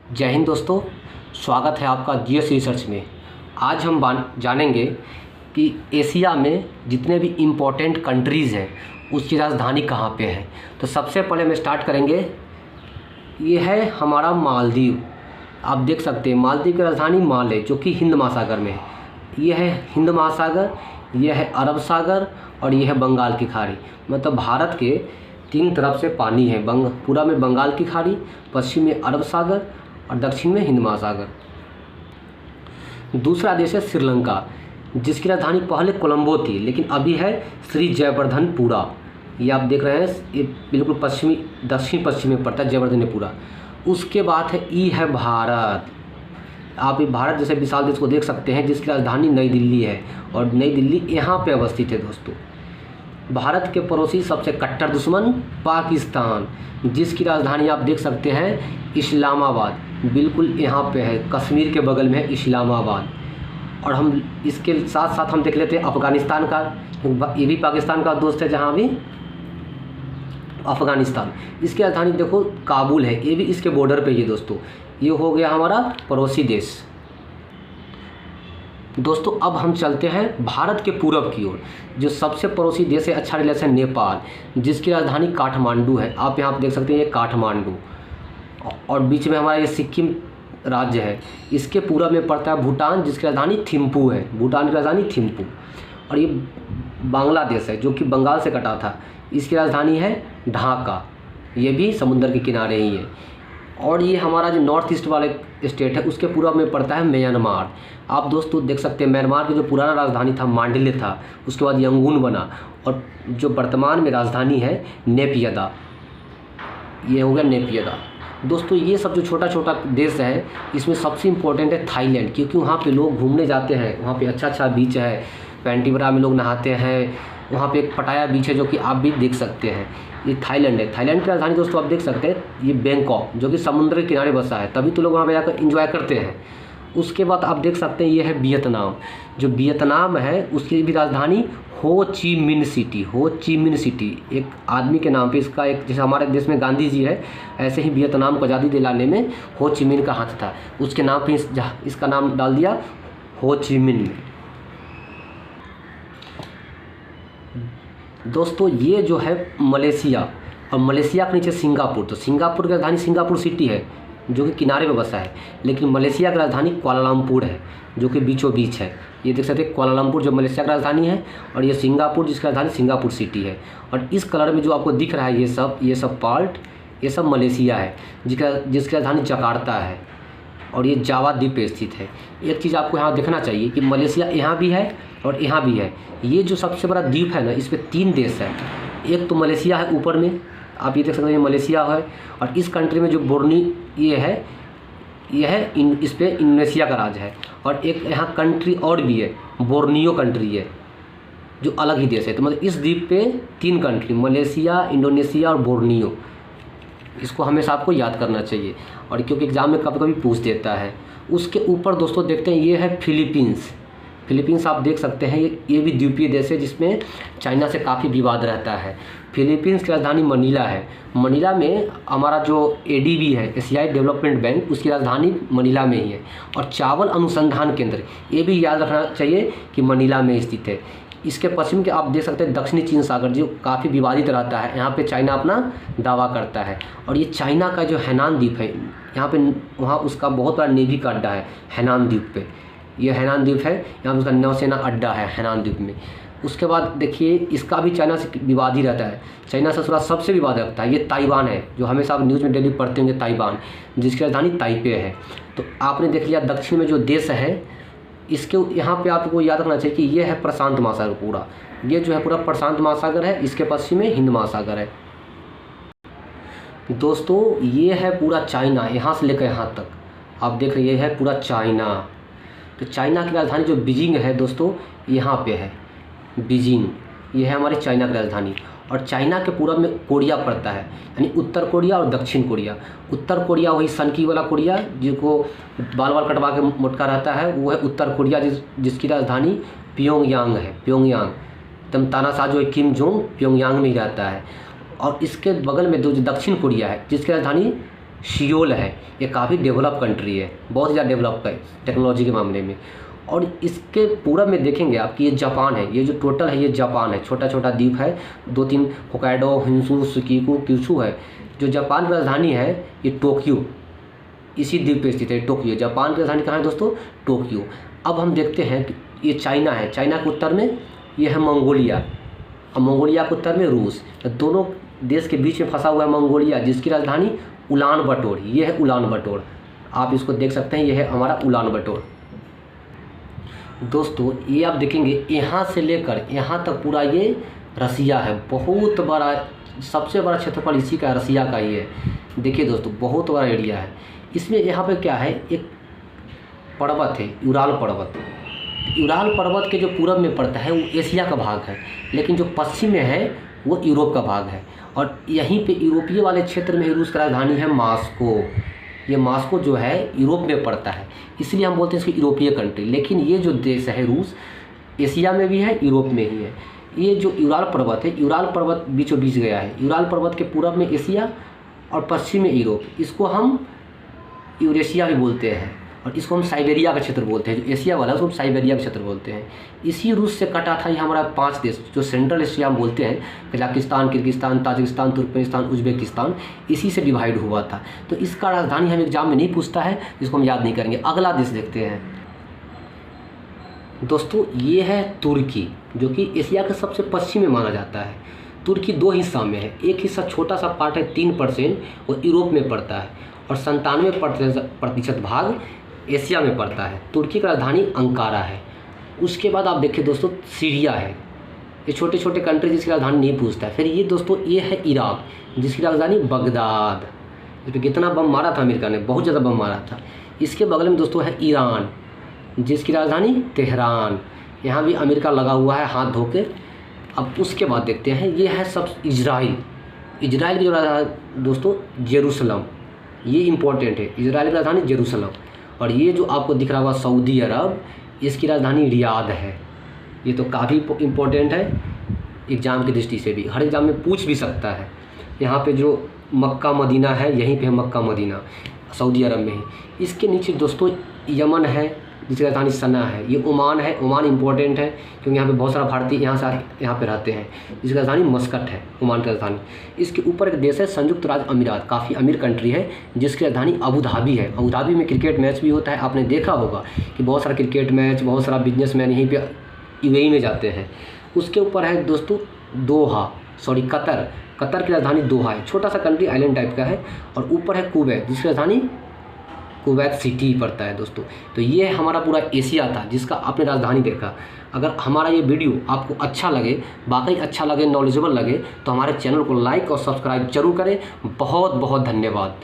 जय हिंद दोस्तों। स्वागत है आपका जीएस रिसर्च में। आज हम जानेंगे कि एशिया में जितने भी इम्पोर्टेंट कंट्रीज़ हैं उसकी राजधानी कहाँ पे है। तो सबसे पहले हम स्टार्ट करेंगे, ये है हमारा मालदीव। आप देख सकते हैं मालदीव की राजधानी माल है, जो कि हिंद महासागर में है। ये है हिंद महासागर, ये है अरब सागर और ये है बंगाल की खाड़ी। मतलब भारत के तीन तरफ से पानी है, पूरा में बंगाल की खाड़ी, पश्चिम में अरब सागर और दक्षिण में हिंद महासागर। दूसरा देश है श्रीलंका, जिसकी राजधानी पहले कोलंबो थी लेकिन अभी है श्री जयवर्धनपुरा। ये आप देख रहे हैं, ये बिल्कुल दक्षिण पश्चिम में पड़ता है जयवर्धनपुरा। उसके बाद है भारत। आप ये भारत जैसे विशाल देश को देख सकते हैं, जिसकी राजधानी नई दिल्ली है और नई दिल्ली यहाँ पे अवस्थित है। दोस्तों, भारत के पड़ोसी सबसे कट्टर दुश्मन पाकिस्तान, जिसकी राजधानी आप देख सकते हैं इस्लामाबाद, बिल्कुल यहाँ पे है, कश्मीर के बगल में है इस्लामाबाद। और हम इसके साथ साथ हम देख लेते हैं अफ़गानिस्तान का, ये भी पाकिस्तान का दोस्त है, जहाँ भी अफ़गानिस्तान। इसकी राजधानी देखो काबुल है, ये भी इसके बॉर्डर पे ही है। दोस्तों, ये हो गया हमारा पड़ोसी देश। दोस्तों, अब हम चलते हैं भारत के पूरब की ओर, जो सबसे पड़ोसी देश है अच्छा रिलेशन नेपाल, जिसकी राजधानी काठमांडू है। आप यहाँ पर देख सकते हैं ये काठमांडू, और बीच में हमारा ये सिक्किम राज्य है। इसके पूरब में पड़ता है भूटान, जिसकी राजधानी थिम्पू है। भूटान की राजधानी थिम्पू। और ये बांग्लादेश है, जो कि बंगाल से कटा था, इसकी राजधानी है ढाका, ये भी समुद्र के किनारे ही है। और ये हमारा जो नॉर्थ ईस्ट वाले स्टेट है, उसके पूरब में पड़ता है म्यांमार। आप दोस्तों देख सकते हैं म्यांमार की जो पुराना राजधानी था मांडले था, उसके बाद यंगून बना, और जो वर्तमान में राजधानी है नेपियदा, ये हो गया नेपियदा। दोस्तों, ये सब जो छोटा छोटा देश है, इसमें सबसे इम्पोर्टेंट है थाईलैंड, क्योंकि वहाँ पे लोग घूमने जाते हैं। वहाँ पे अच्छा अच्छा बीच है, पैंटीवरा में लोग नहाते हैं। वहाँ पे एक पटाया बीच है, जो कि आप भी देख सकते हैं। ये थाईलैंड है। थाईलैंड की राजधानी दोस्तों आप देख सकते हैं ये बैंकॉक, जो कि समुद्र के किनारे बसा है, तभी तो लोग वहाँ पे जाकर इंजॉय करते हैं। उसके बाद आप देख सकते हैं ये है वियतनाम। जो वियतनाम है उसकी भी राजधानी हो ची मिन्ह सिटी। हो ची मिन्ह सिटी एक आदमी के नाम पे इसका, एक जैसे हमारे देश में गांधी जी है, ऐसे ही वियतनाम को आज़ादी दिलाने में हो ची मिन्ह का हाथ था। उसके नाम पे इसका नाम डाल दिया हो ची मिन्ह। दोस्तों, ये जो है मलेशिया, और मलेशिया के नीचे सिंगापुर। तो सिंगापुर की राजधानी सिंगापुर सिटी है, जो कि किनारे पे बसा है, लेकिन मलेशिया की राजधानी कुआलालंपुर है, जो कि बीचों बीच है। ये देख सकते हैं कुआलालंपुर जो मलेशिया की राजधानी है, और ये सिंगापुर जिसकी राजधानी सिंगापुर सिटी है। और इस कलर में जो आपको दिख रहा है ये सब पार्ट, ये सब मलेशिया है, जिसकी राजधानी जकार्ता है, और ये जावा द्वीप पे स्थित है। एक चीज़ आपको यहाँ देखना चाहिए कि मलेशिया यहाँ भी है और यहाँ भी है। ये जो सबसे बड़ा द्वीप है ना, इस पर 3 देश है। एक तो मलेशिया है ऊपर में, आप ये देख सकते हैं मलेशिया है, और इस कंट्री में जो बोर्नी ये है इस पर इंडोनेशिया का राज है। और एक यहाँ कंट्री और भी है, बोर्नियो कंट्री है, जो अलग ही देश है। तो मतलब इस द्वीप पे 3 कंट्री, मलेशिया, इंडोनेशिया और बोर्नियो। इसको हमेशा आपको याद करना चाहिए, और क्योंकि एग्ज़ाम में कभी कभी पूछ देता है। उसके ऊपर दोस्तों देखते हैं ये है फिलीपींस। फिलीपींस आप देख सकते हैं, ये भी द्वीपीय देश है, जिसमें चाइना से काफ़ी विवाद रहता है। फिलीपींस की राजधानी मनीला है। मनीला में हमारा जो एडीबी है, एशियाई डेवलपमेंट बैंक, उसकी राजधानी मनीला में ही है। और चावल अनुसंधान केंद्र, ये भी याद रखना चाहिए कि मनीला में स्थित है। इसके पश्चिम के आप देख सकते हैं दक्षिणी चीन सागर, जो काफ़ी विवादित रहता है। यहाँ पे चाइना अपना दावा करता है। और ये चाइना का जो हैनान द्वीप है, यहाँ पे वहाँ उसका बहुत बड़ा नेवी का अड्डा है हैनान द्वीप पे। ये हैनान द्वीप है, यहाँ पे उसका नौसेना अड्डा है हैनान द्वीप में। उसके बाद देखिए इसका भी चाइना से विवाद ही रहता है। चाइना से थोड़ा सबसे विवाद रखता है ये ताइवान है, जो हमेशा आप न्यूज़ में डेली पढ़ते होंगे, ताइवान, जिसकी राजधानी ताइपे है। तो आपने देख लिया दक्षिण में जो देश है, इसके यहाँ पे आपको याद रखना चाहिए कि ये है प्रशांत महासागर पूरा। ये जो है पूरा प्रशांत महासागर है, इसके पश्चिम में हिंद महासागर है। दोस्तों, ये है पूरा चाइना, यहाँ से लेकर यहाँ तक आप देख रहे हैं, ये है पूरा चाइना। तो चाइना की राजधानी जो बीजिंग है दोस्तों, यहाँ पे है बीजिंग, ये है हमारी चाइना की राजधानी। और चाइना के पूरब में कोरिया पड़ता है, यानी उत्तर कोरिया और दक्षिण कोरिया। उत्तर कोरिया वही सनकी वाला कोरिया, जिसको बाल कटवा के मोटका रहता है, वो है उत्तर कोरिया, जिसकी राजधानी प्योंगयांग है। प्योंगयांग एकदम तानाशाह जो है किम जोंग प्योंगयांग में ही रहता है। और इसके बगल में जो दक्षिण कोरिया है, जिसकी राजधानी सियोल है, ये काफ़ी डेवलप कंट्री है, बहुत ज़्यादा डेवलप है टेक्नोलॉजी के मामले में। और इसके पूरब में देखेंगे आप कि ये जापान है, ये जो टोटल है ये जापान है, छोटा छोटा द्वीप है, 2-3 होकाइडो, हिंसू, सुकीकू, क्यूशू है। जो जापान की राजधानी है ये टोक्यो, इसी द्वीप पे स्थित है टोक्यो। जापान की राजधानी कहाँ है दोस्तों? टोक्यो। अब हम देखते हैं कि ये चाइना है, चाइना के उत्तर में ये है मंगोलिया, और मंगोलिया के उत्तर में रूस। दोनों देश के बीच में फंसा हुआ है मंगोलिया, जिसकी राजधानी उलान बटोर, ये है उलान बटोर। आप इसको देख सकते हैं, ये है हमारा उलान बटोर। दोस्तों ये आप देखेंगे यहाँ से लेकर यहाँ तक पूरा ये रसिया है, बहुत बड़ा, सबसे बड़ा क्षेत्रफल इसी का, रसिया का ही है। देखिए दोस्तों बहुत बड़ा एरिया है। इसमें यहाँ पे क्या है, एक पर्वत है यूराल पर्वत। यूराल पर्वत के जो पूरब में पड़ता है वो एशिया का भाग है, लेकिन जो पश्चिम में है वो यूरोप का भाग है। और यहीं पे यूरोपीय वाले क्षेत्र में रूस की राजधानी है मॉस्को। ये मॉस्को जो है यूरोप में पड़ता है, इसलिए हम बोलते हैं इसको यूरोपीय कंट्री। लेकिन ये जो देश है रूस, एशिया में भी है, यूरोप में ही है। ये जो यूराल पर्वत है, यूराल पर्वत बीचों बीच गया है। यूराल पर्वत के पूरब में एशिया और पश्चिम में यूरोप, इसको हम यूरेशिया भी बोलते हैं, और इसको हम साइबेरिया का क्षेत्र बोलते हैं। जो एशिया वाला है उसको हम साइबेरिया का क्षेत्र बोलते हैं। इसी रूस से कटा था ये हमारा 5 देश, जो सेंट्रल एशिया हम बोलते हैं, Kazakhstan, Kyrgyzstan, Tajikistan, Turkmenistan, Uzbekistan, इसी से डिवाइड हुआ था। तो इसका राजधानी हम एग्जाम में नहीं पूछता है, इसको हम याद नहीं करेंगे। अगला देश देखते हैं दोस्तों, ये है तुर्की, जो कि एशिया के सबसे पश्चिम में माना जाता है। तुर्की 2 हिस्सा में है, एक हिस्सा छोटा सा पार्ट है 3%, वो यूरोप में पड़ता है, और 97% भाग एशिया में पड़ता है। तुर्की की राजधानी अंकारा है। उसके बाद आप देखिए दोस्तों सीरिया है, ये छोटे छोटे कंट्री जिसकी राजधानी नहीं पूछता है। फिर ये दोस्तों ये है इराक, जिसकी राजधानी बगदाद। इस पर कितना बम मारा था अमेरिका ने, बहुत ज़्यादा बम मारा था। इसके बगल में दोस्तों है ईरान, जिसकी राजधानी तेहरान। यहाँ भी अमेरिका लगा हुआ है हाथ धो के। अब उसके बाद देखते हैं, ये है सब इजराइल। इजराइल की जो राजधानी दोस्तों जेरूसलम, ये इंपॉर्टेंट है, इजराइल की राजधानी जेरूसलम। और ये जो आपको दिख रहा होगा सऊदी अरब, इसकी राजधानी रियाद है। ये तो काफ़ी इम्पोर्टेंट है एग्ज़ाम की दृष्टि से भी, हर एग्ज़ाम में पूछ भी सकता है। यहाँ पे जो मक्का मदीना है, यहीं पे है मक्का मदीना, सऊदी अरब में ही। इसके नीचे दोस्तों यमन है, जिसकी राजधानी सना है। ये ओमान है, ओमान इंपॉर्टेंट है क्योंकि यहाँ पे बहुत सारा भारतीय यहाँ पे रहते हैं, जिसकी राजधानी मस्कट है, ओमान की राजधानी। इसके ऊपर एक देश है संयुक्त राज्य अमीरात, काफ़ी अमीर कंट्री है, जिसकी राजधानी अबू धाबी है। अबू धाबी में क्रिकेट मैच भी होता है, आपने देखा होगा कि बहुत सारा क्रिकेट मैच, बहुत सारा बिजनेसमैन यहीं पर यूएई में जाते हैं। उसके ऊपर है दोस्तों कतर। कतर की राजधानी दोहा है, छोटा सा कंट्री, आइलैंड टाइप का है। और ऊपर है कुवैत, जिसकी राजधानी कुवैत सिटी पड़ता है दोस्तों। तो ये हमारा पूरा एशिया था जिसका आपने राजधानी देखा। अगर हमारा ये वीडियो आपको अच्छा लगे, वाकई अच्छा लगे, नॉलेजेबल लगे, तो हमारे चैनल को लाइक और सब्सक्राइब जरूर करें। बहुत बहुत धन्यवाद।